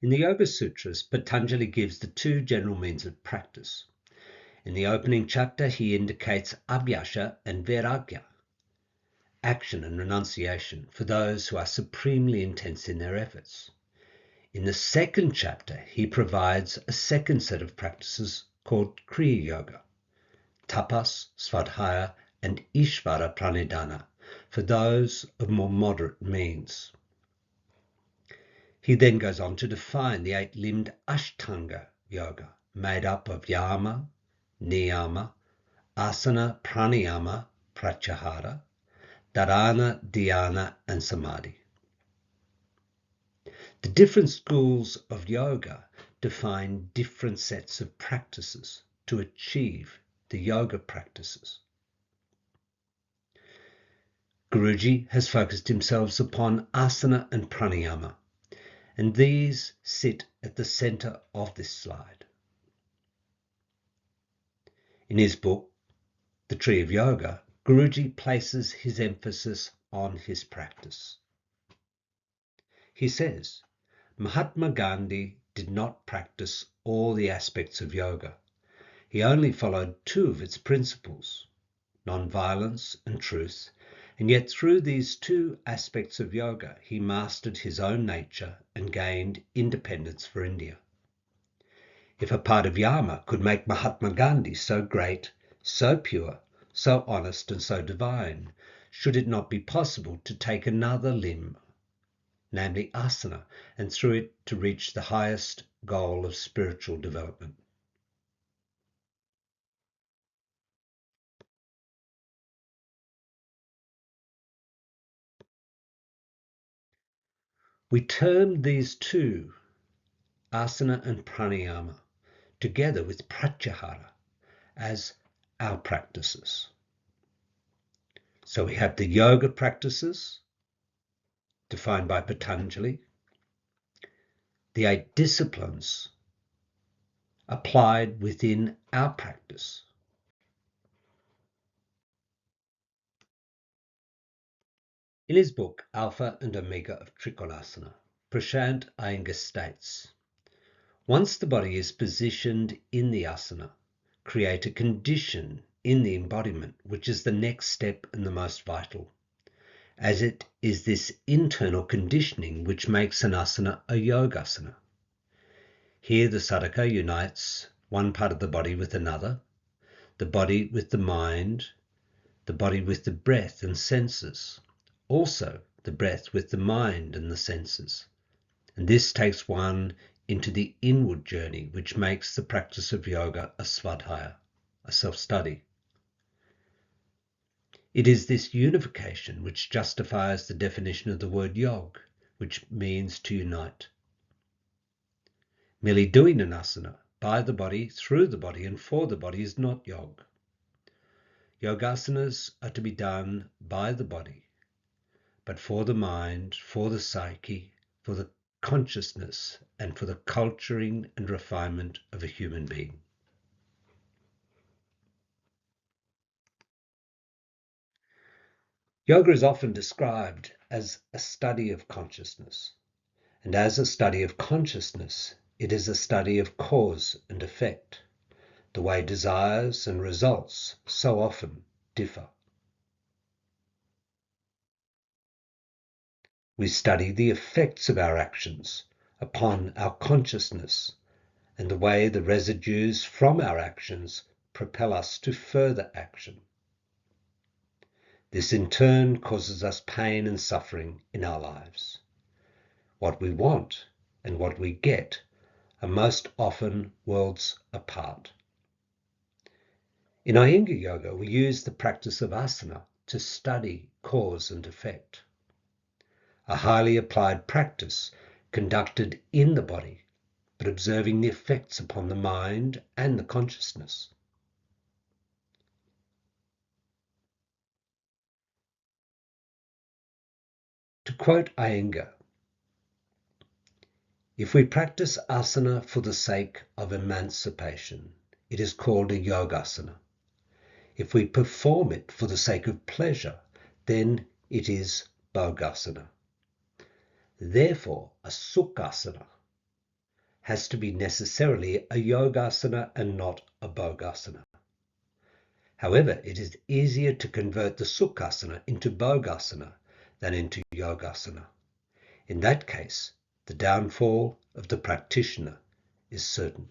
In the Yoga Sutras, Patanjali gives the two general means of practice. In the opening chapter, he indicates abhyasa and vairagya, action and renunciation, for those who are supremely intense in their efforts. In the second chapter, he provides a second set of practices called Kriya Yoga, tapas, svadhyaya, and ishvara pranidhana, for those of more moderate means. He then goes on to define the eight-limbed Ashtanga Yoga, made up of yama, niyama, asana, pranayama, pratyahara, dharana, dhyana, and samadhi. The different schools of yoga define different sets of practices to achieve the yoga practices. Guruji has focused himself upon asana and pranayama, and these sit at the center of this slide. In his book, The Tree of Yoga, Guruji places his emphasis on his practice. He says, Mahatma Gandhi did not practice all the aspects of yoga. He only followed two of its principles, non-violence and truth, and yet through these two aspects of yoga, he mastered his own nature and gained independence for India. If a part of Yama could make Mahatma Gandhi so great, so pure, so honest and so divine, should it not be possible to take another limb, namely asana, and through it to reach the highest goal of spiritual development? We term these two, asana and pranayama, together with pratyahara, as our practices. So we have the yoga practices, defined by Patanjali, the 8 disciplines applied within our practice. In his book, Alpha and Omega of Trikonasana, Prashant Iyengar states, once the body is positioned in the asana, create a condition in the embodiment, which is the next step and the most vital, as it is this internal conditioning which makes an asana a yogasana. Here the sadhaka unites one part of the body with another, the body with the mind, the body with the breath and senses, also the breath with the mind and the senses. And this takes one into the inward journey, which makes the practice of yoga a svadhyaya, a self-study. It is this unification which justifies the definition of the word yog, which means to unite. Merely doing an asana by the body, through the body, and for the body is not yog. Yogasanas are to be done by the body, but for the mind, for the psyche, for the consciousness, and for the culturing and refinement of a human being. Yoga is often described as a study of consciousness, and as a study of consciousness, it is a study of cause and effect, the way desires and results so often differ. We study the effects of our actions upon our consciousness and the way the residues from our actions propel us to further action. This in turn causes us pain and suffering in our lives. What we want and what we get are most often worlds apart. In Iyengar Yoga, we use the practice of asana to study cause and effect. A highly applied practice conducted in the body, but observing the effects upon the mind and the consciousness. To quote Iyengar, if we practice asana for the sake of emancipation, it is called a yogasana. If we perform it for the sake of pleasure, then it is bhogasana. Therefore, a sukhasana has to be necessarily a Yogasana and not a Bhogasana. However, it is easier to convert the Sukhasana into Bhogasana than into Yogasana. In that case, the downfall of the practitioner is certain.